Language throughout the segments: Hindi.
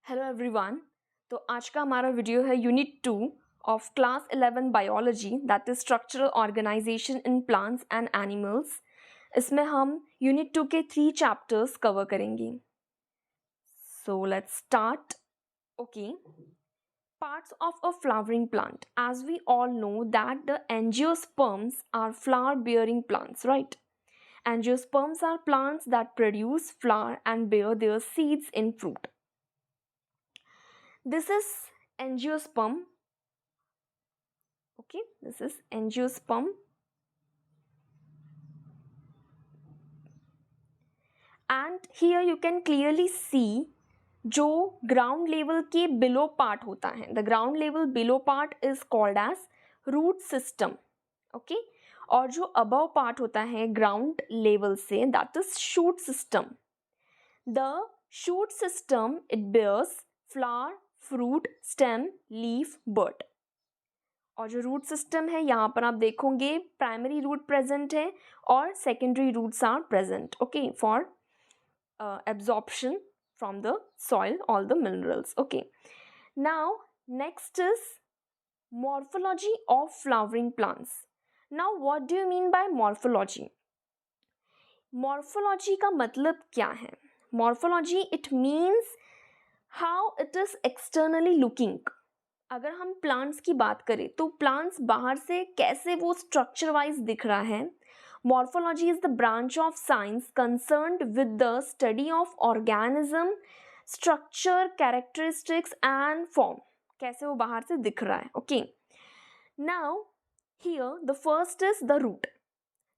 Hello everyone. तो आज का हमारा वीडियो है unit 2 of class 11 biology that is structural organisation in plants and animals. इसमें हम यूनिट 2 के 3 चैप्टर्स कवर करेंगे। So let's start. Okay, parts of a flowering plant. As we all know that the angiosperms are flower bearing plants, right? Angiosperms are plants that produce flower and bear their seeds in fruit. This is angiosperm. Okay, this is angiosperm, and here you can clearly see जो ग्राउंड लेवल के बिलो पार्ट होता है, the ground level below part is called as root system. Okay, और जो अबव पार्ट होता है ग्राउंड लेवल से, that is shoot system. The shoot system it bears flower, fruit, stem, leaf, bird. और जो रूट सिस्टम है यहाँ पर आप देखोगे प्राइमरी रूट प्रेजेंट है और secondary roots are present, okay, for absorption from the soil, all the minerals. Okay, now next is morphology of flowering plants. Now what do you mean by morphology? Morphology का मतलब क्या है? Morphology it means how it is externally looking. अगर हम प्लांट्स की बात करें तो प्लांट्स बाहर से कैसे वो स्ट्रक्चर वाइज दिख रहा है। Morphology is the branch of science concerned with the study of organism, structure, characteristics and form. कैसे वो बाहर से दिख रहा है। Okay. Now, here the first is the root.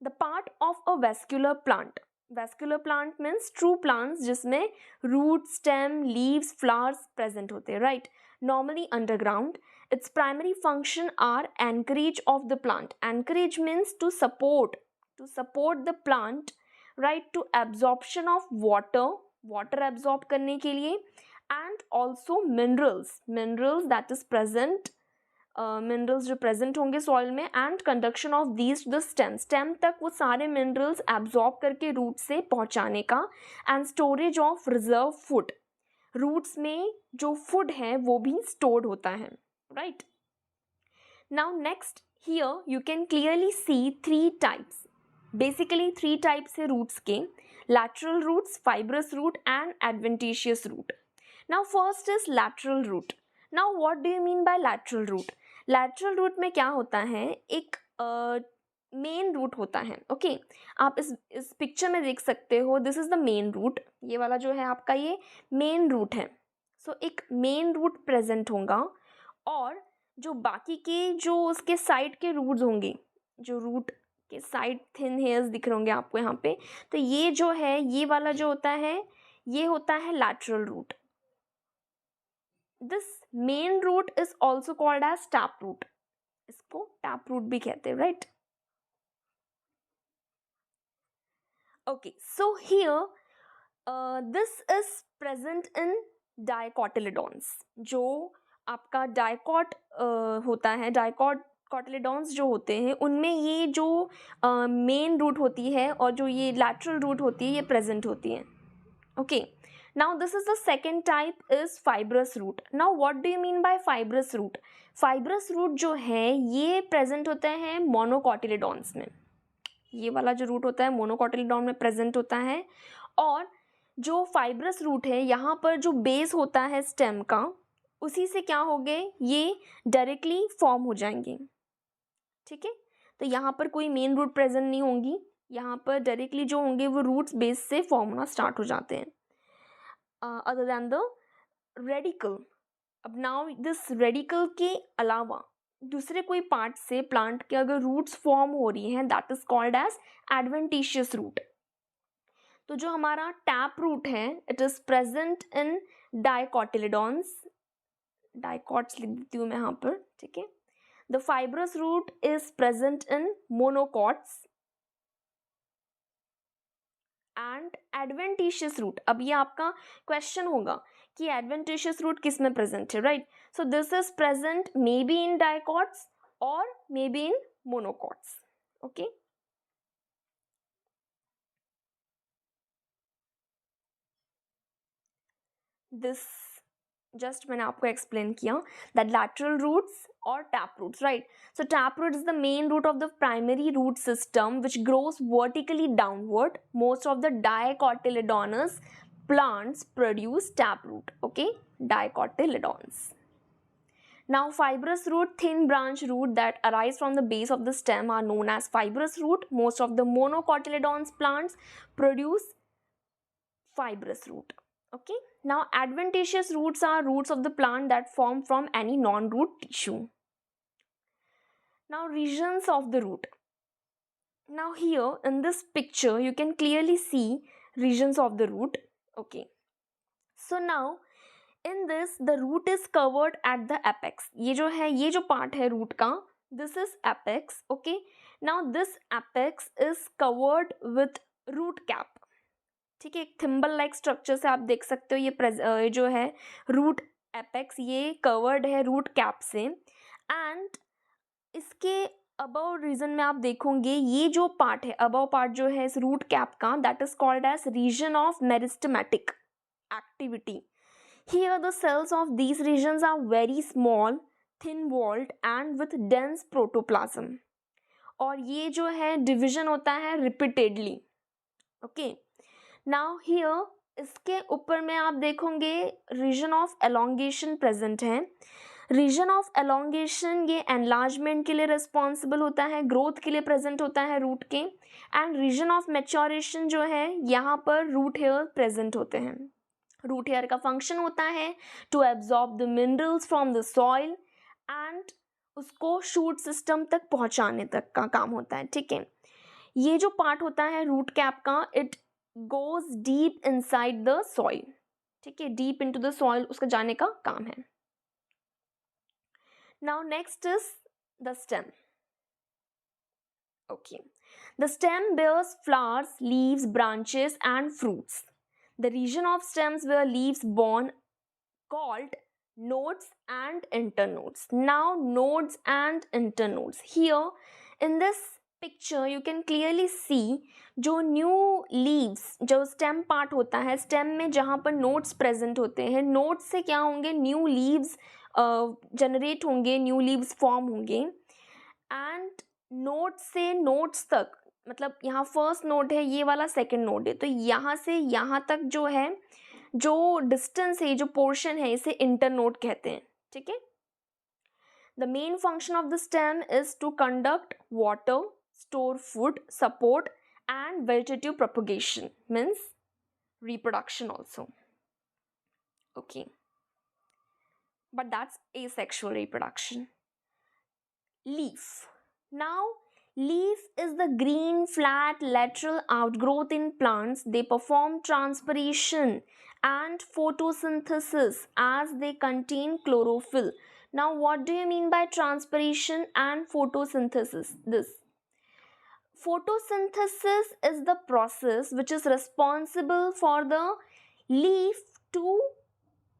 The part of a vascular plant. Vascular plant means true plants जिसमें root, stem, leaves, flowers present होते हैं, right? Normally underground. Its primary function are anchorage of the plant. Anchorage means to support the plant, right, to absorption of water absorb करने के लिए, and also minerals that is present, minerals जो प्रेजेंट होंगे सॉइल में, and conduction of these two the stem तक वो सारे मिनरल्स एब्जॉर्ब करके रूट से पहुंचाने का, and storage of reserve food. Roots में जो फूड है वो भी स्टोर्ड होता है, right. Now next, here you can clearly see 3 types, basically 3 types है रूट्स के, lateral roots, fibrous root and adventitious root. Now first is lateral root. Now what do you mean by lateral root? Lateral root में क्या होता है, एक मेन रूट होता है। ओके, आप इस पिक्चर में देख सकते हो, this is the main root. ये वाला जो है आपका ये मेन रूट है। सो एक मेन रूट प्रेजेंट होगा, और जो बाकी के जो उसके साइड के रूट्स होंगे, जो रूट के साइड थिन हेयर्स दिख रहे होंगे आपको यहाँ पे, तो ये जो है, ये वाला जो होता है, ये होता है lateral root. This main root is also called as tap root. इसको टैप रूट भी कहते हैं, right. Okay, so here this is present in dicotyledons. जो आपका डाइकॉट होता है, डाइकॉट कॉटिलेडॉन्स जो होते हैं उनमें ये जो मेन रूट होती है और जो ये लैटरल रूट होती है ये प्रेजेंट होती है। Okay, now this is the second type is fibrous root. Now what do you mean by fibrous root? Fibrous root जो है ये प्रेजेंट होता है मोनोकॉटिलेडॉन्स में। ये वाला जो रूट होता है मोनोकॉटिलेडॉन में प्रेजेंट होता है, और जो फाइब्रस रूट है यहाँ पर जो बेस होता है स्टेम का, उसी से क्या होंगे, ये डायरेक्टली फॉर्म हो जाएंगे। ठीक है, तो यहाँ पर कोई मेन रूट प्रेजेंट नहीं होंगी, यहाँ पर डायरेक्टली जो होंगे वो रूट्स बेस से फॉर्म होना स्टार्ट हो जाते हैं, अदर देन द रेडिकल। अब नाउ दिस रेडिकल के अलावा दूसरे कोई पार्ट से प्लांट के अगर रूट्स फॉर्म हो रही हैं, that is called as adventitious root. तो जो हमारा टैप रूट है, it is present in dicotyledons, dicots लिख देती हूँ मैं यहाँ पर, ठीक है। The fibrous root is present in monocots and adventitious root. अब ये आपका क्वेश्चन होगा कि adventitious root किस में प्रेजेंट है, right. So this is present may be in dicots और may be in monocots. Okay, this just मैंने आपको एक्सप्लेन किया दैट लैटरल रूट्स और tap roots, right. So tap root is the main root of the primary root system which grows vertically downward. Most of the dicotyledonous plants produce taproot. Okay, dicotyledons. Now fibrous root, thin branch root that arise from the base of the stem are known as fibrous root. Most of the monocotyledons plants produce fibrous root. Okay, now adventitious roots are roots of the plant that form from any non-root tissue. Now regions of the root. Now here in this picture you can clearly see regions of the root. Okay, so now in this the root is covered at the apex. ये जो है, ये जो part है root का, this is apex. Okay, now this apex is covered with root cap. ठीक है, एक थिम्बल लाइक स्ट्रक्चर से आप देख सकते हो ये जो है रूट एपेक्स, ये कवर्ड है रूट कैप से. एंड इसके अबव रीजन में आप देखोगे ये जो पार्ट है, अबव पार्ट जो है इस रूट कैप का, that is called as region of meristematic activity. Here the cells of these regions are very small, thin-walled and with dense protoplasm. और ये जो है डिविजन होता है repeatedly. Okay. Now here इसके ऊपर में आप देखोगे रीजन ऑफ एलोंगेशन प्रेजेंट है. रीजन ऑफ एलोंगेशन ये एनलार्जमेंट के लिए रिस्पॉन्सिबल होता है, ग्रोथ के लिए प्रेजेंट होता है रूट के. एंड रीजन ऑफ मैच्योरेशन जो है यहाँ पर रूट हेयर प्रेजेंट होते हैं. रूट हेयर का फंक्शन होता है to absorb the minerals from the soil and उसको शूट सिस्टम तक पहुंचाने तक का काम होता है. ठीक है, ये जो पार्ट होता है रूट कैप का, it goes deep inside the soil. ठीक है, डीप इनटू द सॉइल उसका जाने का काम है. Now next is the stem. Okay, the stem bears flowers, leaves, branches and fruits. The region of stems where leaves born called nodes and internodes. Now nodes and internodes. Here in this picture you can clearly see जो new leaves, जो stem part होता है, stem में जहाँ पर nodes present होते हैं, nodes से क्या होंगे, new leaves generate होंगे, new leaves form होंगे. and nodes से nodes तक, मतलब यहाँ फर्स्ट नोड है, ये वाला सेकंड नोड है, तो यहाँ से यहाँ तक जो है, जो डिस्टेंस है, जो पोर्शन है, इसे इंटरनोड कहते हैं. ठीक है, the main function of the stem is to conduct water, store food, support and vegetative propagation, means reproduction also. Okay, but that's asexual reproduction. Leaf. Now leaf is the green flat lateral outgrowth in plants. They perform transpiration and photosynthesis as they contain chlorophyll. Now what do you mean by transpiration and photosynthesis? This photosynthesis is the process which is responsible for the leaf to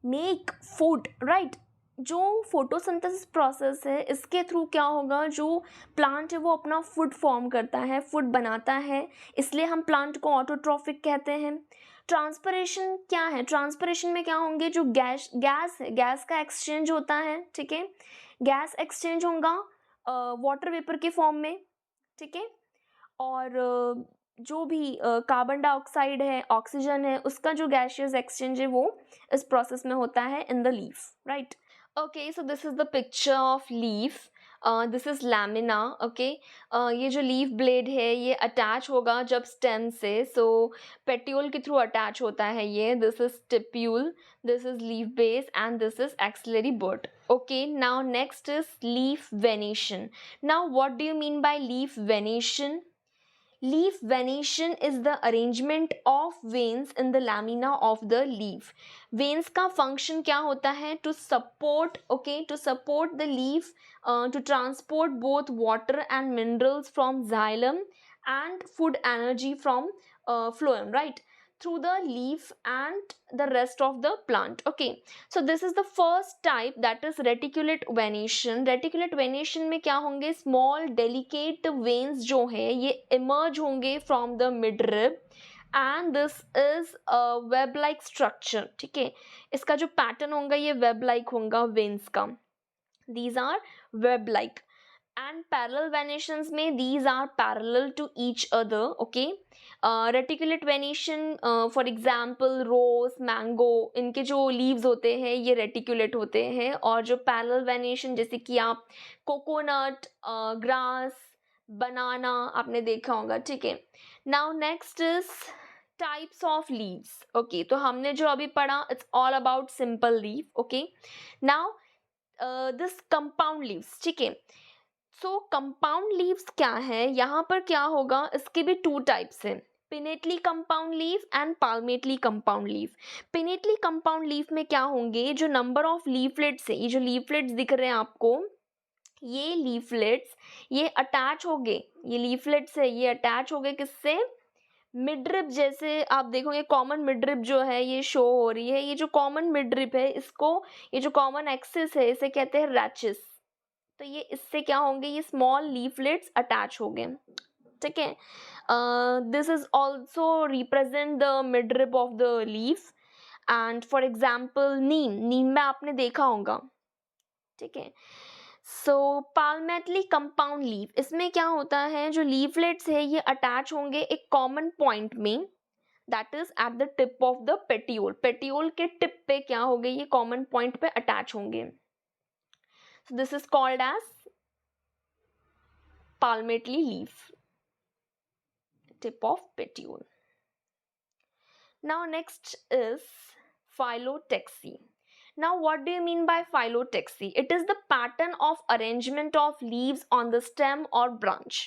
make food, right? जो फोटोसिंथेसिस प्रोसेस है, इसके थ्रू क्या होगा, जो प्लांट है वो अपना फूड फॉर्म करता है, फूड बनाता है, इसलिए हम प्लांट को ऑटोट्रॉफिक कहते हैं. ट्रांसपिरेशन क्या है, ट्रांसपिरेशन में क्या होंगे, जो गैस है, गैस का एक्सचेंज होता है. ठीक है, गैस एक्सचेंज होगा वाटर वेपर के फॉर्म में. ठीक है, और जो भी कार्बन डाइऑक्साइड है, ऑक्सीजन है, उसका जो गैसियस एक्सचेंज है वो इस प्रोसेस में होता है in the leaf, right. Okay, so this is the picture of leaf. This is lamina. Okay, ये जो leaf blade है ये attach होगा जब stem से, so petiole के through attach होता है ये. This is stipule, this is leaf base and this is axillary bud. Okay, now next is leaf venation. Now what do you mean by leaf venation? Leaf venation is the arrangement of veins in the lamina of the leaf. Veins का function क्या होता है? To support, okay, to support the leaf, to transport both water and minerals from xylem and food energy from phloem, right? Through the leaf and the rest of the plant. Okay, so this is the first type, that is reticulate venation. Reticulate venation में क्या होंगे, small delicate veins जो है ये emerge होंगे from the midrib and this is web like structure, ठीक है, इसका जो पैटर्न होगा ये वेब लाइक होगा वेन्स का, these are web like. And parallel venations में these are parallel to each other, okay. Reticulate venation for example rose, mango, इनके जो leaves होते हैं ये reticulate होते हैं, और जो parallel venation जैसे कि आप coconut, grass, banana आपने देखा होगा, ठीक है. Now next is types of leaves, okay. तो हमने जो अभी पढ़ा it's all about simple leaf, okay. Now this compound leaves, ठीक है. सो कंपाउंड लीव्स क्या है, यहाँ पर क्या होगा, इसके भी टू टाइप्स हैं, pinnately compound leaf and palmately compound leaf. Pinnately compound leaf में क्या होंगे, जो नंबर ऑफ लीफलेट्स है, ये जो लीफलेट्स दिख रहे हैं आपको, ये लीफलेट्स ये अटैच हो गए, ये लीफलेट्स है ये अटैच हो गए किससे, मिडरिप. जैसे आप देखोगे कॉमन मिडरिप जो है ये शो हो रही है, ये जो कॉमन मिडरिप है इसको, ये जो कॉमन एक्सिस है इसे कहते हैं रैचेस. तो ये इससे क्या होंगे, ये स्मॉल लीफलेट्स अटैच हो गए, ठीक है. This is also represent the midrib of the leaf. And for example neem, नीम में आपने देखा होगा, ठीक है. सो पाल्मेटली कंपाउंड लीफ, इसमें क्या होता है, जो लीफलेट्स है ये अटैच होंगे एक कॉमन पॉइंट में, that is at the tip of the petiole. Petiole के टिप पे क्या हो गए, ये कॉमन पॉइंट पे अटैच होंगे. So this is called as palmately leaf, tip of petiole. Now next is phyllotaxy. Now what do you mean by phyllotaxy? It is the pattern of arrangement of leaves on the stem or branch.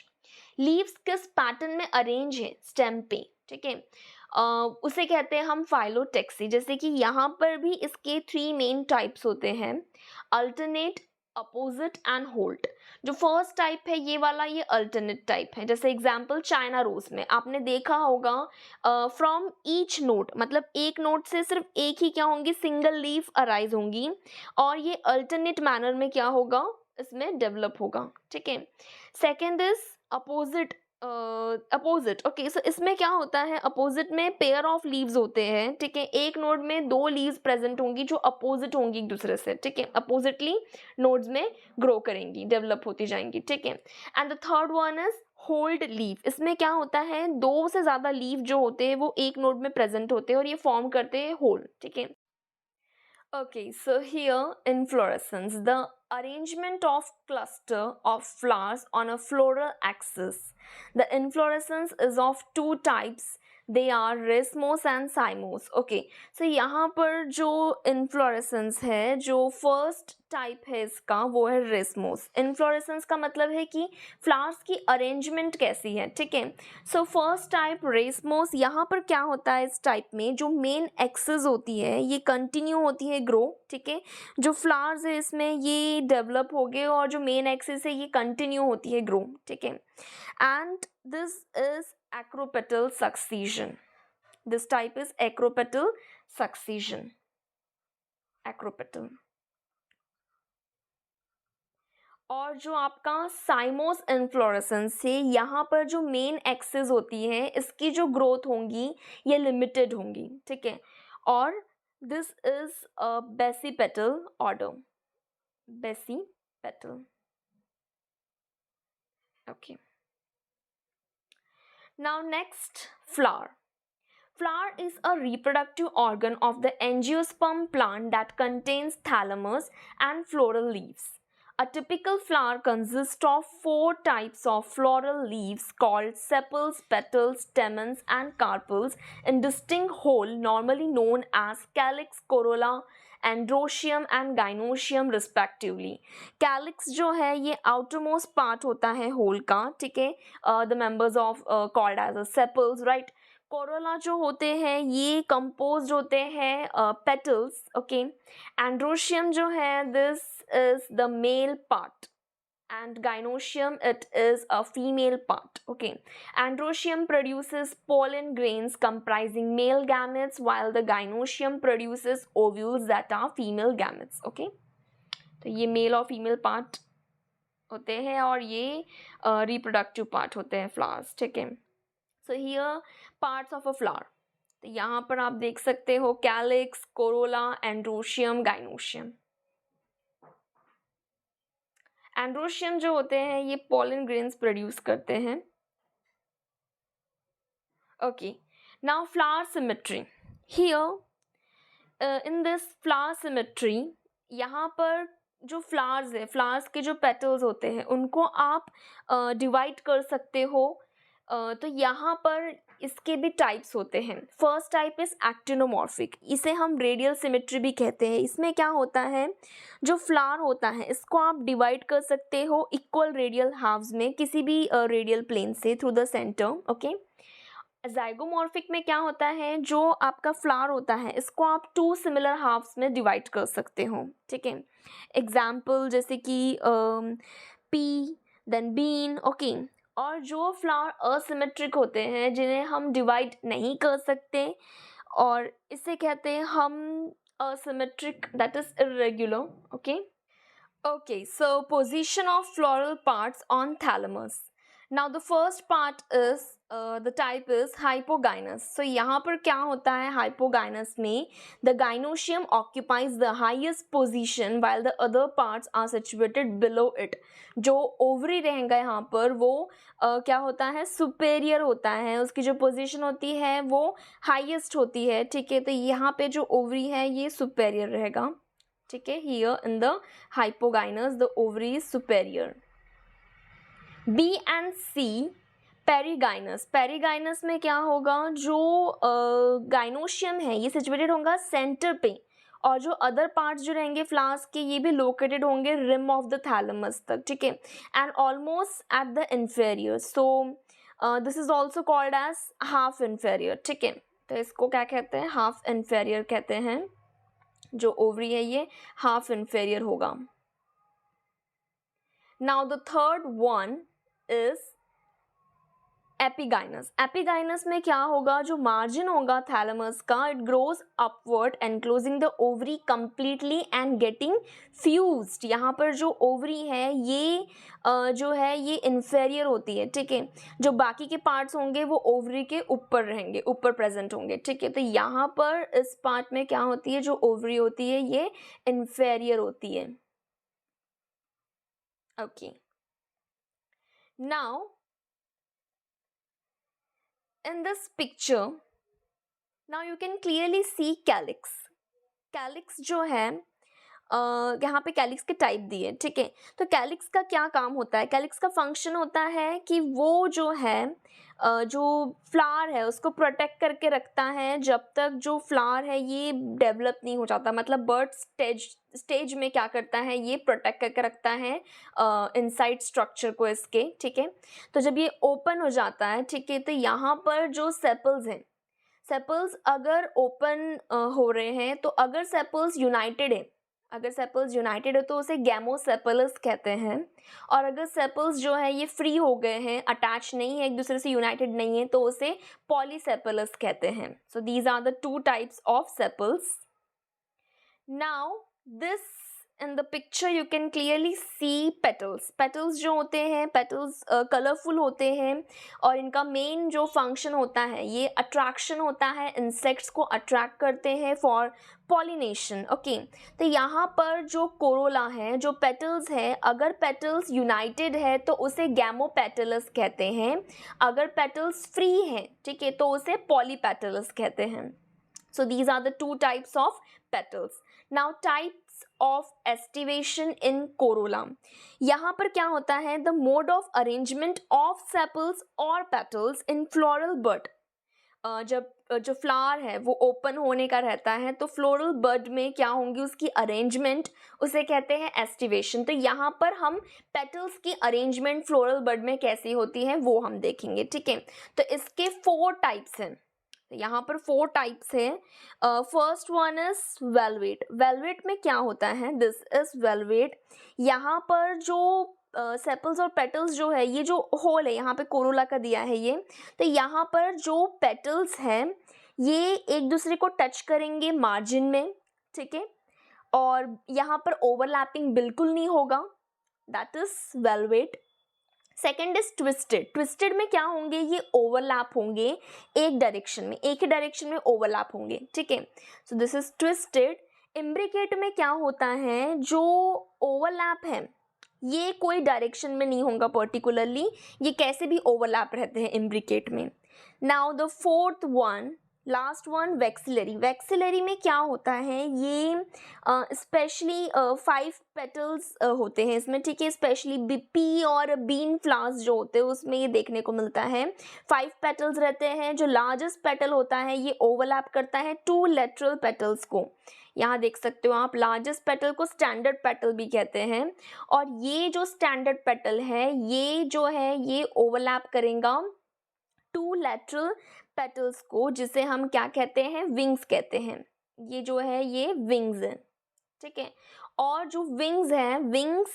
Leaves किस pattern में arrange है stem पे, ठीक है. उसे कहते हैं हम phyllotaxy. जैसे कि यहाँ पर भी इसके 3 मेन टाइप्स होते हैं, अल्टरनेट, अपोजिट एंड होल्ट. जो फर्स्ट टाइप है ये वाला, ये अल्टरनेट टाइप है. जैसे एग्जांपल चाइना रोज में आपने देखा होगा, फ्रॉम ईच नोट, मतलब एक नोट से सिर्फ एक ही क्या होंगी, सिंगल लीफ अराइज होंगी, और ये अल्टरनेट मैनर में क्या होगा, इसमें डेवलप होगा, ठीक है. Second is opposite. Opposite, okay. So इसमें क्या होता है, अपोजिट में पेयर ऑफ लीव्स होते हैं, ठीक है. एक नोड में 2 लीव्स प्रेजेंट होंगी जो अपोजिट होंगी एक दूसरे से, ठीक है. अपोजिटली नोड्स में ग्रो करेंगी, डेवलप होती जाएंगी, ठीक है. And the third one is hold leaf. इसमें क्या होता है, 2 से ज्यादा लीफ जो होते हैं वो एक नोड में प्रेजेंट होते हैं और ये फॉर्म करते हैं होल्ड, ठीक है. Okay, so here inflorescence, the arrangement of cluster of flowers on a floral axis. The inflorescence is of 2 types. They are racemose and cymose. Okay, so यहाँ पर जो inflorescence है, जो first type है इसका वो है racemose. Inflorescence का मतलब है कि flowers की arrangement कैसी है, ठीक है. So first type racemose, यहाँ पर क्या होता है इस type में, जो main axis होती है ये continue होती है grow, ठीक है. जो flowers है इसमें ये develop हो गए और जो main axis है ये continue होती है grow, ठीक है. And this is acropetal succession. This type is acropetal succession. Acropetal. और जो आपका साइमोस इन्फ्लोरेसेंस है, यहाँ पर जो मेन एक्सिस होती है इसकी जो ग्रोथ होंगी ये लिमिटेड होंगी, ठीक है. और this is basipetal order, basipetal, okay. Now next, flower. Flower is a reproductive organ of the angiosperm plant that contains thalamus and floral leaves. A typical flower consists of 4 types of floral leaves called sepals, petals, stamens and carpels in distinct whole, normally known as calyx, corolla, androecium and gynoecium respectively. Calyx जो है ये आउटरमोस्ट पार्ट होता है होल का, ठीक है. The members of called as a sepals, right. Corolla जो होते हैं ये कंपोज्ड होते हैं पेटल्स, ओके. एंड्रोशियम जो है this is the male part, and gynoecium it is a female part, okay. Androecium produces pollen grains comprising male gametes while the gynoecium produces ovules that are female gametes, okay. तो ये मेल और फीमेल पार्ट होते हैं और ये रिप्रोडक्टिव पार्ट होते हैं फ्लावर्स, ठीक है. So here parts of a flower, तो यहाँ पर आप देख सकते हो calyx, Corolla, androecium, gynoecium. Androecium जो होते हैं ये पॉलन ग्रेन्स प्रोड्यूस करते हैं। Okay, now flower symmetry. Here in this flower symmetry, यहाँ पर जो फ्लावर्स है, फ्लावर्स के जो पेटल्स होते हैं उनको आप डिवाइड कर सकते हो। तो यहाँ पर इसके भी टाइप्स होते हैं। फर्स्ट टाइप इज एक्टिनोमॉर्फिक, इसे हम रेडियल सिमेट्री भी कहते हैं। इसमें क्या होता है, जो फ्लावर होता है इसको आप डिवाइड कर सकते हो इक्वल रेडियल हाफ्स में, किसी भी रेडियल प्लेन से थ्रू द सेंटर। ओके, ज़ाइगोमॉर्फिक में क्या होता है, जो आपका फ्लावर होता है इसको आप 2 सिमिलर हाफ्स में डिवाइड कर सकते हो। ठीक है, एग्जाम्पल जैसे कि पी, देन बीन। ओके, और जो फ्लावर असिमेट्रिक होते हैं जिन्हें हम डिवाइड नहीं कर सकते, और इसे कहते हैं हम asymmetric, that is irregular. Okay, okay, so position of floral parts on thalamus. Now the first part is the type is hypogynous. So यहाँ पर क्या होता है, hypogynous में the gynoecium occupies the highest position while the other parts are situated below it. जो ओवरी रहेगा यहाँ पर वो क्या होता है, सुपेरियर होता है, उसकी जो पोजीशन होती है वो हाईएस्ट होती है। ठीक है, तो यहाँ पे जो ओवरी है ये सुपेरियर रहेगा। ठीक है, here in the hypogynous the ovary is superior. B and C perigynous. Perigynous में क्या होगा, जो गाइनोशियम है ये सिचुएटेड होगा सेंटर पे, और जो अदर पार्ट्स जो रहेंगे फ्लावर्स के ये भी लोकेटेड होंगे रिम ऑफ द थैलेमस तक। ठीक है, and almost at the inferior, so this is also called as half inferior. ठीक है, तो इसको क्या कहते हैं, हाफ इंफेरियर कहते हैं। जो ओवरी है ये हाफ इंफेरियर होगा। Now the third one is epigynous. Epigynous में क्या होगा, जो मार्जिन होगा थैलेमस का, it grows upward enclosing the ovary completely and getting fused. यहाँ पर जो ओवरी है ये जो है ये इन्फेरियर होती है। ठीक है, जो बाकी के पार्ट्स होंगे वो ओवरी के ऊपर रहेंगे, ऊपर प्रेजेंट होंगे। ठीक है, तो यहाँ पर इस पार्ट में क्या होती है, जो ओवरी होती है ये इन्फेरियर होती है। Okay, now in this picture now you can clearly see calyx. calyx जो है यहाँ पे कैलिक्स के टाइप दिए। ठीक है, तो कैलिक्स का क्या काम होता है, कैलिक्स का फंक्शन होता है कि वो जो है जो फ्लावर है उसको प्रोटेक्ट करके रखता है जब तक जो फ्लावर है ये डेवलप नहीं हो जाता। मतलब बर्ड स्टेज में क्या करता है, ये प्रोटेक्ट करके रखता है इनसाइड स्ट्रक्चर को इसके। ठीक है, तो जब ये ओपन हो जाता है, ठीक है, तो यहाँ पर जो सेपल्स हैं, सेपल्स अगर ओपन हो रहे हैं, तो अगर सेपल्स यूनाइटेड है, अगर सेपल्स यूनाइटेड है तो उसे गैमोसेपलस कहते हैं। और अगर सेपल्स जो है ये फ्री हो गए हैं, अटैच नहीं है, एक दूसरे से यूनाइटेड नहीं है, तो उसे पॉलीसेपलस कहते हैं। So these are the 2 types of sepals. Now this in the picture you can clearly see petals. petals जो होते हैं, petals कलरफुल होते हैं, और इनका मेन जो फंक्शन होता है ये अट्रैक्शन होता है, इंसेक्ट्स को अट्रैक्ट करते हैं फॉर पॉलिनेशन। ओके, तो यहाँ पर जो कोरोला है, जो पेटल्स है, अगर पेटल्स यूनाइटेड है तो उसे गैमोपेटलस कहते हैं। अगर पेटल्स फ्री है, ठीक है, तो उसे पॉलीपेटलस कहते हैं। So these are the 2 types of petals. Now types of aestivation in corolla. यहाँ पर क्या होता है, the mode of arrangement of sepals और पेटल्स इन फ्लोरल बड। जब जो फ्लावर है वो ओपन होने का रहता है, तो फ्लोरल बड में क्या होंगी उसकी अरेंजमेंट, उसे कहते हैं एस्टिवेशन। तो यहाँ पर हम पेटल्स की अरेंजमेंट फ्लोरल बड में कैसी होती है वो हम देखेंगे। ठीक है, तो इसके 4 टाइप्स हैं, यहाँ पर 4 टाइप्स है। First one is velvet. Velvet में क्या होता है, दिस इज वेलवेट। यहाँ पर जो सेपल्स और पेटल्स जो है, ये जो होल है यहाँ पे कोरोला का दिया है ये, तो यहाँ पर जो पेटल्स हैं ये एक दूसरे को टच करेंगे मार्जिन में। ठीक है, और यहाँ पर ओवरलैपिंग बिल्कुल नहीं होगा, that is velvet. Second is twisted. Twisted में क्या होंगे, ये ओवरलैप होंगे एक डायरेक्शन में, एक ही डायरेक्शन में ओवरलैप होंगे. ठीक है, सो दिस इज ट्विस्टेड. इम्ब्रिकेट में क्या होता है, जो ओवरलैप है ये कोई डायरेक्शन में नहीं होगा पर्टिकुलरली, ये कैसे भी ओवरलैप रहते हैं इम्ब्रिकेट में. Now the fourth one, last one, vexillary. Vexillary में क्या होता है, ये स्पेशली 5 पेटल्स होते हैं इसमें. ठीक है, स्पेशली पी और बीन फ्लावर्स जो होते हैं उसमें ये देखने को मिलता है. 5 पेटल्स रहते हैं. जो लार्जेस्ट पेटल होता है ये ओवरलैप करता है 2 लेटरल पेटल्स को. यहाँ देख सकते हो आप, लार्जेस्ट पेटल को स्टैंडर्ड पेटल भी कहते हैं. और ये जो स्टैंडर्ड पेटल है ये जो है ये ओवरलैप करेगा 2 लेटरल पेटल्स को, जिसे हम क्या कहते हैं, विंग्स कहते हैं. ये जो है ये विंग्स है. ठीक है, और जो विंग्स है, विंग्स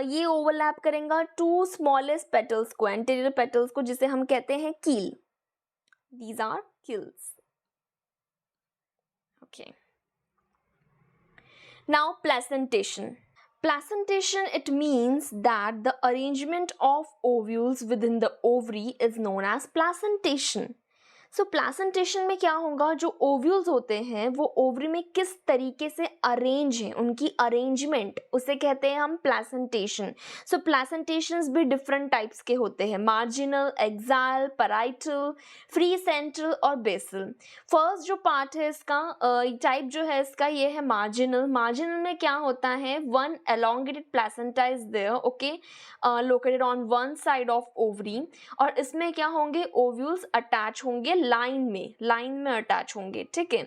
ये ओवरलैप करेगा 2 स्मॉलेस्ट पेटल्स को, एंटीरियर पेटल्स को, जिसे हम कहते हैं keel. These are keels. Okay, now placentation. Placentation, it means that the arrangement of ovules within the ovary is known as placentation. So placentation में क्या होगा, जो ओव्यूल्स होते हैं वो ओवरी में किस तरीके से अरेंज हैं, उनकी अरेंजमेंट, उसे कहते हैं हम प्लासेंटेशन. सो प्लासेंटेशंस भी डिफरेंट टाइप्स के होते हैं, marginal, axile, parietal, free central और बेसल. फर्स्ट जो पार्ट है इसका टाइप जो है इसका ये है मार्जिनल. मार्जिनल में क्या होता है, one elongated placenta is there, okay, located on one side of ovary. और इसमें क्या होंगे, ओव्यूल्स अटैच होंगे लाइन में अटैच होंगे. ठीक है,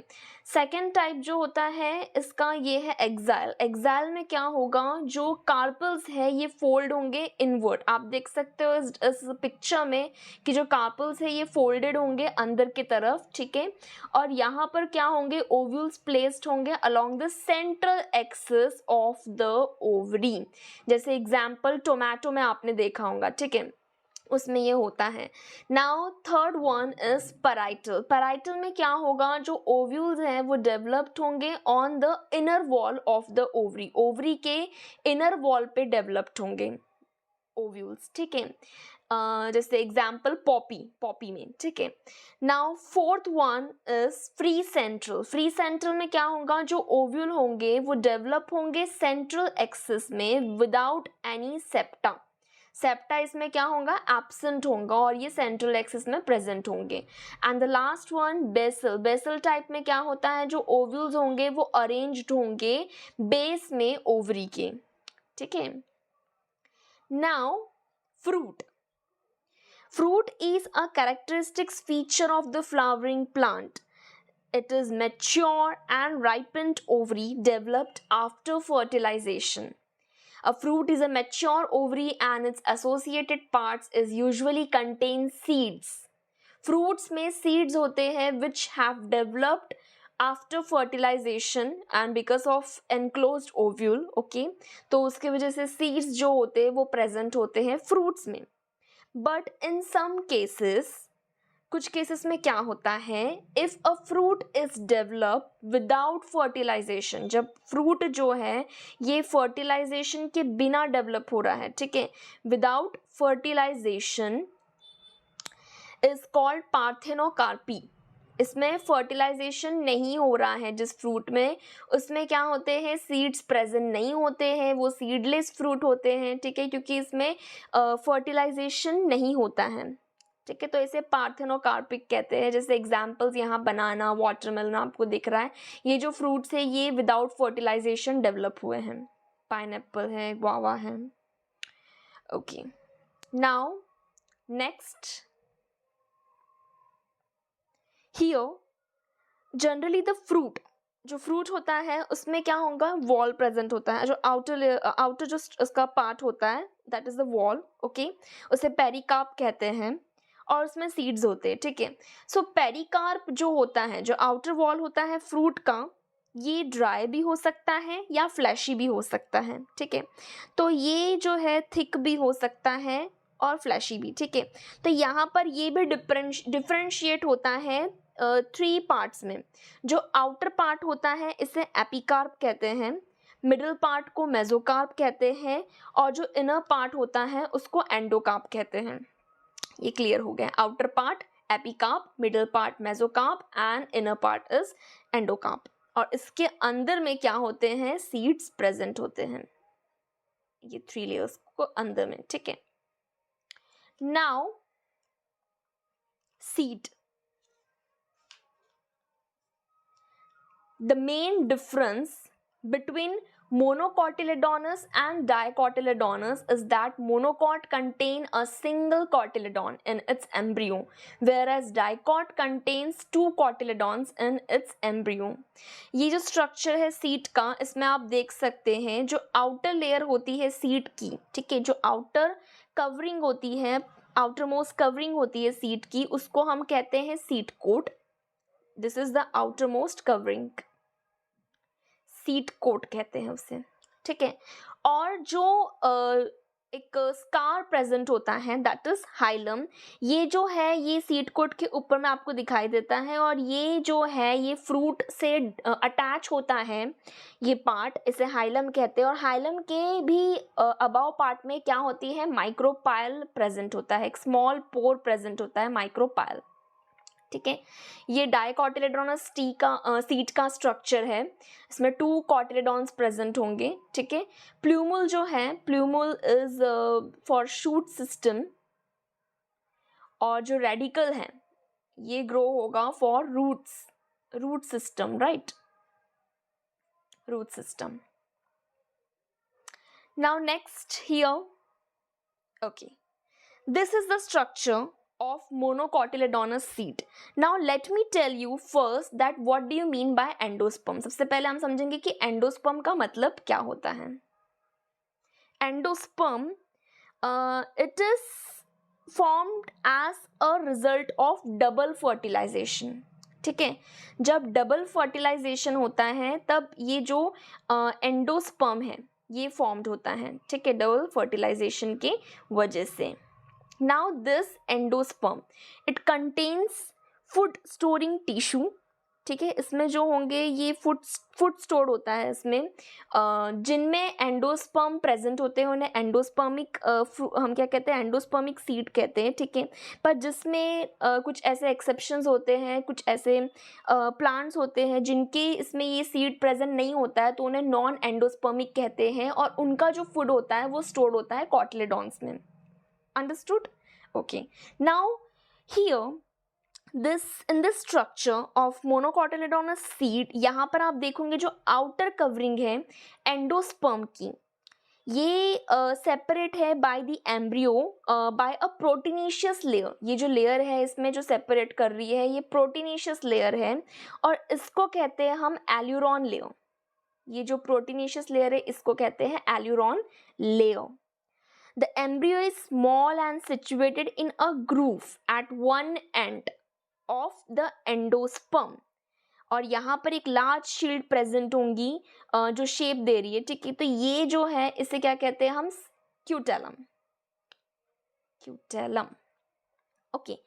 सेकेंड टाइप जो होता है इसका ये है एक्साइल. एक्साइल में क्या होगा, जो कार्पल्स है ये फोल्ड होंगे इनवर्ड. आप देख सकते हो इस पिक्चर में कि जो कार्पल्स है ये फोल्डेड होंगे अंदर की तरफ. ठीक है, और यहाँ पर क्या होंगे, ओव्यूल्स प्लेस्ड होंगे along the central axis of the ovary. जैसे एग्जाम्पल टोमेटो में आपने देखा होगा. ठीक है, उसमें ये होता है. Now third one is parietal. Parietal में क्या होगा, जो ओव्यूल्स हैं वो डेवलप्ड होंगे on the inner wall of the ovary. Ovary के इनर वॉल पे डेवलप्ड होंगे ओव्यूल्स. ठीक है, जैसे एग्जाम्पल पॉपी में. ठीक है, now fourth one is free central. Free central में क्या होगा, जो ओव्यूल होंगे वो डेवलप होंगे सेंट्रल एक्सिस में विदाउट एनी सेप्टा. सेप्टा इसमें क्या होगा, एब्सेंट होगा, और ये सेंट्रल एक्सिस में प्रेजेंट होंगे. And the last one basal. Basal type में क्या होता है, जो ओव्यूल्स होंगे वो अरेंज्ड होंगे बेस में ओवरी के. ठीक है, now fruit. Fruit is a characteristic feature of the flowering plant. It is mature and ripened ovary developed after fertilization. A fruit is a mature ovary and its associated parts is usually contain seeds. Fruits में seeds होते हैं which have developed after fertilization and because of enclosed ovule. Okay, तो उसके वजह से seeds जो होते हैं वो present होते हैं fruits में. बट इन सम केसेस, कुछ केसेस में क्या होता है, if a fruit is develop without fertilisation. जब फ्रूट जो है ये फर्टिलाइजेशन के बिना डेवलप हो रहा है. ठीक है, without fertilisation is called parthenocarpy. इसमें फर्टिलाइजेशन नहीं हो रहा है जिस फ्रूट में, उसमें क्या होते हैं, सीड्स प्रेजेंट नहीं होते हैं, वो सीडलेस फ्रूट होते हैं. ठीक है, क्योंकि इसमें फर्टिलाइजेशन नहीं होता है. ठीक है, तो इसे पार्थेनोकार्पिक कहते हैं. जैसे एग्जांपल्स यहाँ बनाना, वाटरमेलन आपको दिख रहा है, ये जो फ्रूट्स है ये विदाउट फर्टिलाइजेशन डेवलप हुए हैं. पाइनएप्पल है, गुआवा है. Okay, now next, here generally the fruit, जो फ्रूट होता है उसमें क्या होगा, वॉल प्रेजेंट होता है. जो आउटर जो उसका पार्ट होता है that is the wall. Okay, उसे पेरिकार्प कहते हैं और उसमें सीड्स होते हैं. ठीक है, सो पेरिकार्प जो होता है, जो आउटर वॉल होता है फ्रूट का, ये ड्राई भी हो सकता है या फ्लैशी भी हो सकता है. ठीक है, तो ये जो है थिक भी हो सकता है और फ्लैशी भी. ठीक है, तो यहाँ पर ये भी डिफरेंशिएट होता है 3 पार्ट्स में. जो आउटर पार्ट होता है इसे एपिकार्प कहते हैं, मिडिल पार्ट को मेसोकार्प कहते हैं और जो इनर पार्ट होता है उसको एंडोकार्प कहते हैं। ये क्लियर हो गया। Outer part epicarp, middle part mesocarp and inner part is endocarp. और इसके अंदर में क्या होते हैं, सीड्स प्रेजेंट होते हैं, ये 3 लेयर्स को अंदर में, ठीक है। Now seed, the main difference between monocotyledonous and dicotyledonous is that monocot contain a single cotyledon in its embryo, whereas dicot contains 2 cotyledons in its embryo. ये जो स्ट्रक्चर है सीड का, इसमें आप देख सकते हैं जो आउटर लेयर होती है सीड की, ठीक है, जो आउटर कवरिंग होती है, आउटर मोस्ट कवरिंग होती है सीड की, उसको हम कहते हैं seed coat. This is the outer most covering, seed coat कहते हैं उसे, ठीक है। और जो एक स्कार प्रेजेंट होता है दैट इज हाइलम, ये जो है ये सीड कोट के ऊपर में आपको दिखाई देता है और ये जो है ये फ्रूट से अटैच होता है, ये पार्ट, इसे हाइलम कहते हैं। और हाइलम के भी अबाव पार्ट में क्या होती है, माइक्रोपाइल प्रेजेंट होता है, एक स्मॉल पोर प्रेजेंट होता है, माइक्रोपाइल, ठीक है। ये डाइकोटिलेडोनस सीड का स्ट्रक्चर है, इसमें 2 कॉटिलेडॉन्स प्रेजेंट होंगे, ठीक है। प्लूमुल जो है, plumule is for shoot system, और जो रेडिकल है ये ग्रो होगा for roots, root system, right, root system. Now next here, okay, this is the structure of monocotyledonous seed. Now let me tell you first that what do you mean by endosperm. सबसे पहले हम समझेंगे कि एंडोस्पर्म का मतलब क्या होता है। Endosperm it is formed as a result of double fertilization, ठीक है। जब डबल फर्टिलाइजेशन होता है तब ये जो एंडोस्पर्म है ये फॉर्म्ड होता है, ठीक है, डबल फर्टिलाइजेशन के वजह से। Now this endosperm it contains food storing tissue, ठीक है, इसमें जो होंगे ये फूड स्टोर होता है इसमें, जिनमें एंडोस्पर्म प्रेजेंट होते हैं उन्हें एंडोस्पर्मिक हम क्या कहते हैं, एंडोस्पर्मिक सीड कहते हैं, ठीक है। पर जिसमें कुछ ऐसे एक्सेप्शंस होते हैं, कुछ ऐसे प्लांट्स होते हैं जिनके इसमें ये सीड प्रेजेंट नहीं होता है, तो उन्हें नॉन एंडोस्पर्मिक कहते हैं और उनका जो फूड होता है वो स्टोर होता है कॉटिलेडॉन्स में। Understood? Okay. Now here in this structure of monocotyledonous seed, यहाँ पर आप देखोगे जो outer covering है एंडोस्पर्म की, ये सेपरेट है by the embryo bye a proteinaceous layer. ये जो लेयर है इसमें जो सेपरेट कर रही है ये प्रोटीनेशियस लेयर है और इसको कहते हैं हम एल्यूरॉन लेयर। ये जो प्रोटीनेशियस लेयर है इसको कहते हैं aleurone layer. The embryo is small and situated in a groove at one end of the endosperm. और यहाँ पर एक लार्ज शील्ड प्रेजेंट होंगी जो शेप दे रही है, ठीक है। तो ये जो है इसे क्या कहते हैं हम, क्यूटेलम, क्यूटेलम, ओके।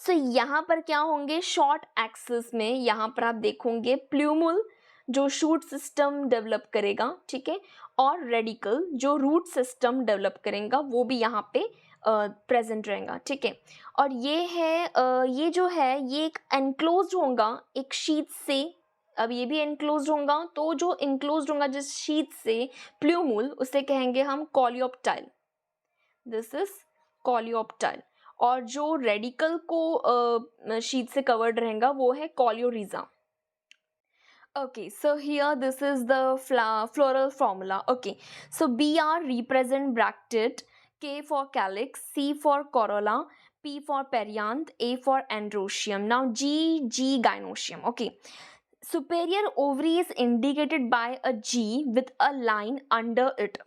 सो यहाँ पर क्या होंगे, शॉर्ट एक्सिस में यहाँ पर आप देखोगे प्लूमुल जो शूट सिस्टम डेवलप करेगा, ठीक है, और रेडिकल जो रूट सिस्टम डेवलप करेगा वो भी यहाँ पे प्रेजेंट रहेगा, ठीक है। और ये है ये जो है ये एक एनक्लोज्ड होगा एक शीट से, अब ये भी एनक्लोज्ड होगा, तो जो एनक्लोज्ड होगा जिस शीट से प्लूमुल उसे कहेंगे हम कॉलियोप्टाइल, दिस इज कॉलियोप्टाइल। और जो रेडिकल को शीट से कवर्ड रहेगा वो है कॉलियोरिजा। Okay, so here this is the floral formula. Okay, so BR represent bractet, K for calyx, C for corolla, P for perianth, A for androecium. Now G gynoecium. Okay, superior ovary is indicated by a G with a line under it.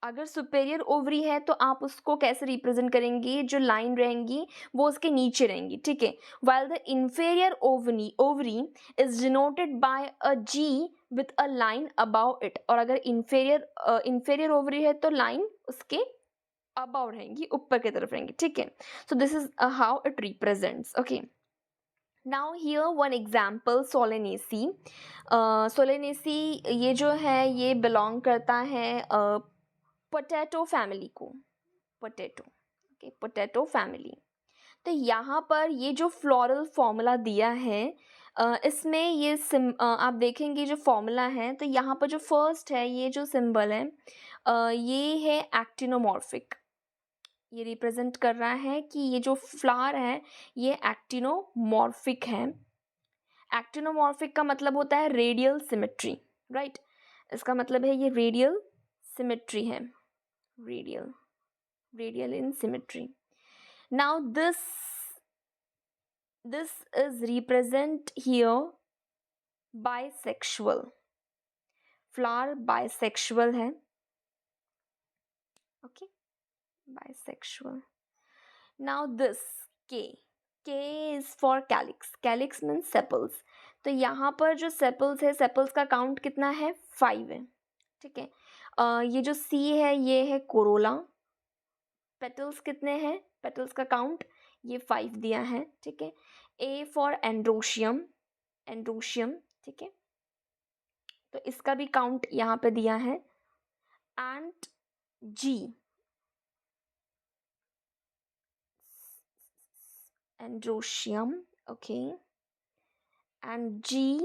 अगर सुपेरियर ओवरी है तो आप उसको कैसे रिप्रेजेंट करेंगे, जो लाइन रहेंगी वो उसके नीचे रहेंगी, ठीक है। While the inferior ovary is denoted by a G with a line above it. और अगर इन्फेरियर ओवरी है तो लाइन उसके अबाउ रहेंगी, ऊपर की तरफ रहेंगी, ठीक है। सो this is how it represents, okay. Now here one example Solanaceae. Solanaceae ये जो है ये बिलोंग करता है पोटैटो फैमिली को. Potato, okay, potato family. तो यहाँ पर ये जो फ्लोरल फॉर्मूला दिया है इसमें ये आप देखेंगे जो फॉर्मूला है तो यहाँ पर जो फर्स्ट है ये जो सिंबल है ये है एक्टिनोमॉर्फिक. ये रिप्रेजेंट कर रहा है कि ये जो फ्लावर है ये एक्टिनोमॉर्फिक है. एक्टिनोमॉर्फिक का मतलब होता है रेडियल सिमेट्री, राइट. इसका मतलब है ये रेडियल सिमेट्री है. Radial in symmetry. Now this is represent here bisexual. Flower bisexual है. Okay, bisexual. Now this K is for calyx. Calyx means sepals. तो यहाँ पर जो sepals है, sepals का काउंट कितना है? 5 है. ठीक है. ये जो C है ये है कोरोला. पेटल्स कितने हैं? पेटल्स का काउंट ये 5 दिया है. ठीक है. A for androecium. ठीक है. तो इसका भी काउंट यहाँ पे दिया है. And G androecium, okay, and G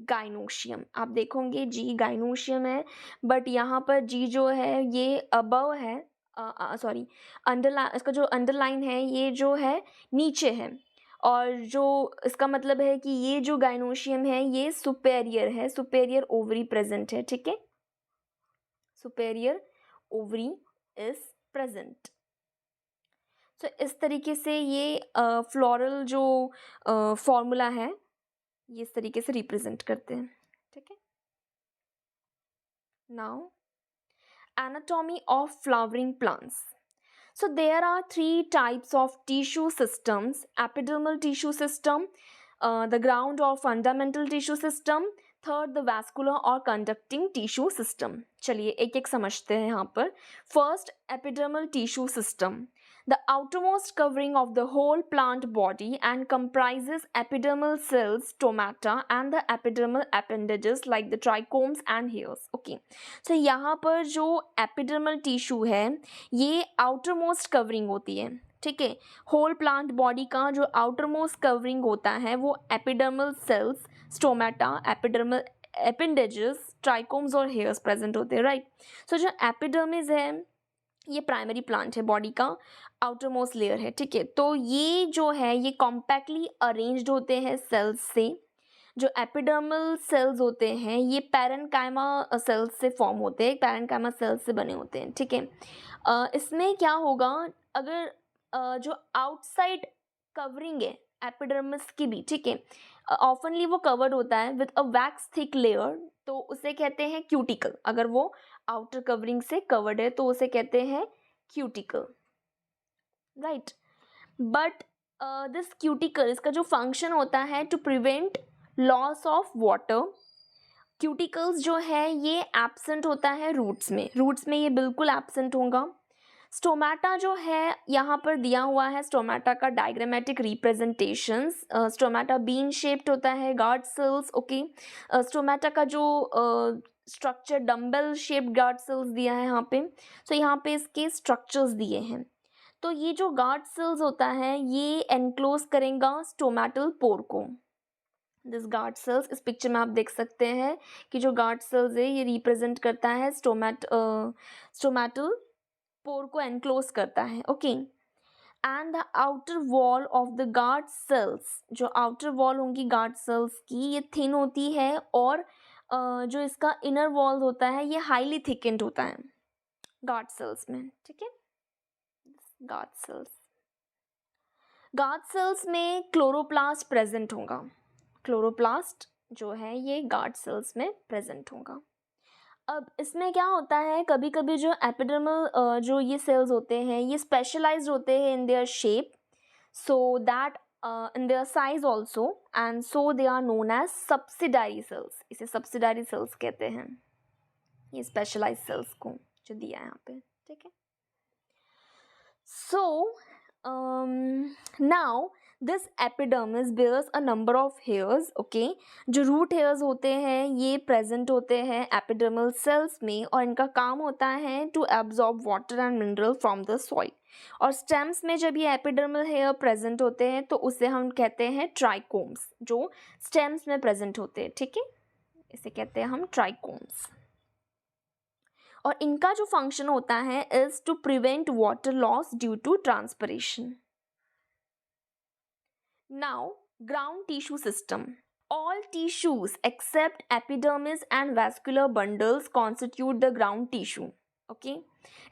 gynoecium. आप देखोगे G गाइनोशियम है बट यहाँ पर G जो है ये अबव है, सॉरी अंडरलाइन, इसका जो अंडरलाइन है ये जो है नीचे है. और जो इसका मतलब है कि ये जो गाइनोशियम है ये सुपेरियर है. सुपेरियर ओवरी प्रेजेंट है. ठीक है. Superior ovary is present. So इस तरीके से ये फ्लोरल जो फॉर्मूला है ये इस तरीके से रिप्रेजेंट करते हैं. ठीक है. Now anatomy of flowering plants. So there are 3 types of tissue systems: epidermal tissue system, the ground or fundamental tissue system, third the vascular or conducting tissue system. चलिए एक एक समझते हैं यहाँ पर. First, epidermal tissue system. The outermost covering of the whole plant body and comprises epidermal cells, stomata, and the epidermal appendages like the trichomes and hairs. Okay. So यहाँ पर जो epidermal tissue है ये outermost covering होती है. ठीक है. होल प्लांट बॉडी का जो outermost covering होता है वो epidermal cells, stomata, epidermal appendages, trichomes और hairs प्रेजेंट होते हैं, राइट. सो जो एपिडर्मिस है ये प्राइमरी प्लांट है, बॉडी का आउटर मोस्ट लेयर है. ठीक है. तो ये जो है ये कॉम्पैक्टली अरेंज्ड होते हैं सेल्स से. जो एपिडर्मल सेल्स होते हैं ये पैरेनकाइमा सेल्स से फॉर्म होते हैं, पैरेनकाइमा सेल्स से बने होते हैं. ठीक है. इसमें क्या होगा अगर जो आउटसाइड कवरिंग है एपिडर्मिस की भी, ठीक है, ऑफनली वो कवर्ड होता है with a wax thick layer, तो उसे कहते हैं क्यूटिकल. अगर वो आउटर कवरिंग से कवर्ड है तो उसे कहते हैं cuticle, right. But this cuticle, इसका जो फंक्शन होता है to prevent loss of water. Cuticles जो है ये एब्सेंट होता है रूट्स में ये बिल्कुल एब्सेंट होगा. स्टोमेटा जो है यहाँ पर दिया हुआ है स्टोमेटा का diagrammatic representations. Stomata bean shaped होता है, गार्ड सेल्स. ओके. स्टोमेटा का जो structure dumbbell shaped guard cells दिया है यहाँ पे. सो यहाँ पे इसके स्ट्रक्चर्स दिए हैं. तो ये जो गार्ड सेल्स होता है ये एनक्लोज करेगा स्टोमेटल पोर को. दिस गार्ड सेल्स इस पिक्चर में आप देख सकते हैं कि जो गार्ड सेल्स है ये रिप्रेजेंट करता है स्टोमेटल पोर को एनक्लोज करता है. Okay. And the outer wall of the guard cells, जो आउटर वॉल होंगी गार्ड सेल्स की ये थिन होती है और जो इसका इनर वॉल होता है ये हाईली थिकेंड होता है गार्ड सेल्स में. ठीक है. गार्ड सेल्स में क्लोरोप्लास्ट प्रेजेंट होगा. क्लोरोप्लास्ट जो है ये गार्ड सेल्स में प्रेजेंट होगा. अब इसमें क्या होता है कभी कभी जो एपिडर्मल जो ये सेल्स होते हैं ये स्पेशलाइज्ड होते हैं in their shape, so that in their size also, and so they are known as subsidiary cells. इसे सब्सिडारी सेल्स कहते हैं ये स्पेशलाइज्ड सेल्स को जो दिया है यहाँ पे. ठीक है. So now this epidermis bears a number of hairs, okay. जो रूट हेयर्स होते हैं ये प्रेजेंट होते हैं एपिडर्मल सेल्स में, और इनका काम होता है to absorb water and mineral from the soil. और स्टेम्स में जब ये एपिडर्मल हेयर प्रेजेंट होते हैं तो उसे हम कहते हैं ट्राइकोम्स, जो स्टेम्स में प्रेजेंट होते हैं, ठीक है, इसे कहते हैं हम ट्राइकोम्स। और इनका जो फंक्शन होता है is to prevent water loss due to transpiration. Now, ground tissue system. All tissues except epidermis and vascular bundles constitute the ground tissue. Okay,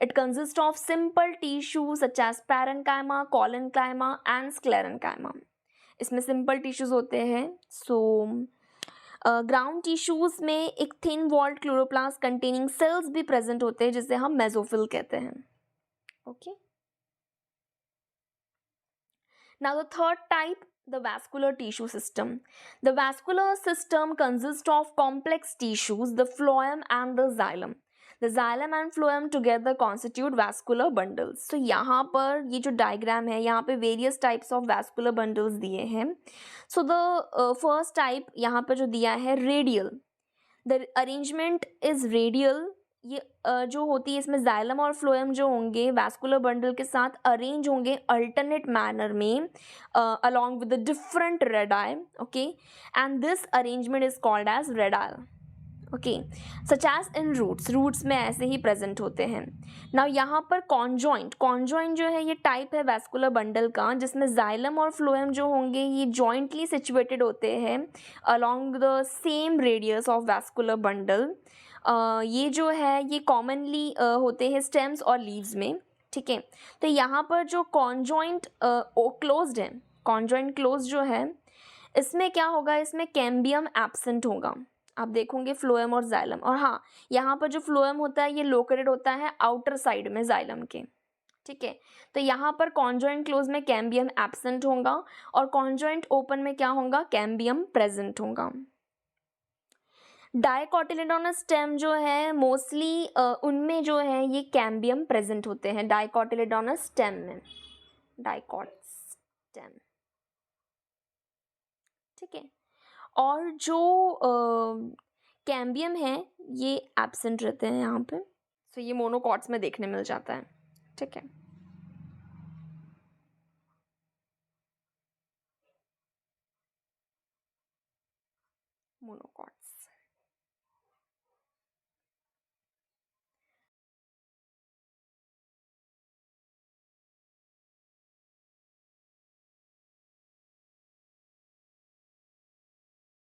it consists of simple tissues such as parenchyma, collenchyma and sclerenchyma. इसमें simple tissues होते हैं. So ground tissues में एक thin walled chloroplast containing cells भी present होते हैं जिसे हम mesophyll कहते हैं. Okay. Now the third type, the vascular tissue system. The vascular system consists of complex tissues, the phloem and the xylem. The xylem and phloem together constitute vascular bundles. So यहाँ पर ये जो diagram है यहाँ पे various types of vascular bundles दिए हैं. So the first type यहाँ पर जो दिया है radial. The arrangement is radial. ये जो होती है इसमें जाइलम और फ्लोएम जो होंगे वैस्कुलर बंडल के साथ अरेंज होंगे अल्टरनेट मैनर में along with the different radii, okay, and this arrangement is called as radial, okay, such as in roots में ऐसे ही प्रेजेंट होते हैं. नाउ यहाँ पर कॉन्जॉइंट जो है ये टाइप है वैस्कुलर बंडल का जिसमें जाइलम और फ्लोएम जो होंगे ये जॉइंटली सिचुएटेड होते हैं along the same radius of vascular bundle. ये जो है ये कॉमनली होते हैं स्टेम्स और लीव्स में, ठीक है. तो यहाँ पर जो कॉन्जॉइंट क्लोज्ड है, कॉन्जॉइंट क्लोज जो है इसमें क्या होगा, इसमें कैम्बियम एब्सेंट होगा. आप देखोगे फ्लोएम और जाइलम, और हाँ यहाँ पर जो फ्लोएम होता है ये लोकेटेड होता है आउटर साइड में जाइलम के, ठीक है. तो यहाँ पर कॉन्जॉइंट क्लोज में कैम्बियम एब्सेंट होगा और कॉन्जॉइंट ओपन में क्या होगा, कैम्बियम प्रेजेंट होगा. डाइकोटिलेडोनस स्टेम जो है मोस्टली उनमें जो है ये कैम्बियम प्रेजेंट होते हैं डाइकोटिलेडोनस स्टेम में, डाइकोट स्टेम, ठीक है. और जो कैम्बियम है ये एब्सेंट रहते हैं यहाँ पे. सो ये मोनोकॉट्स में देखने मिल जाता है, ठीक है. मोनोकॉट्स.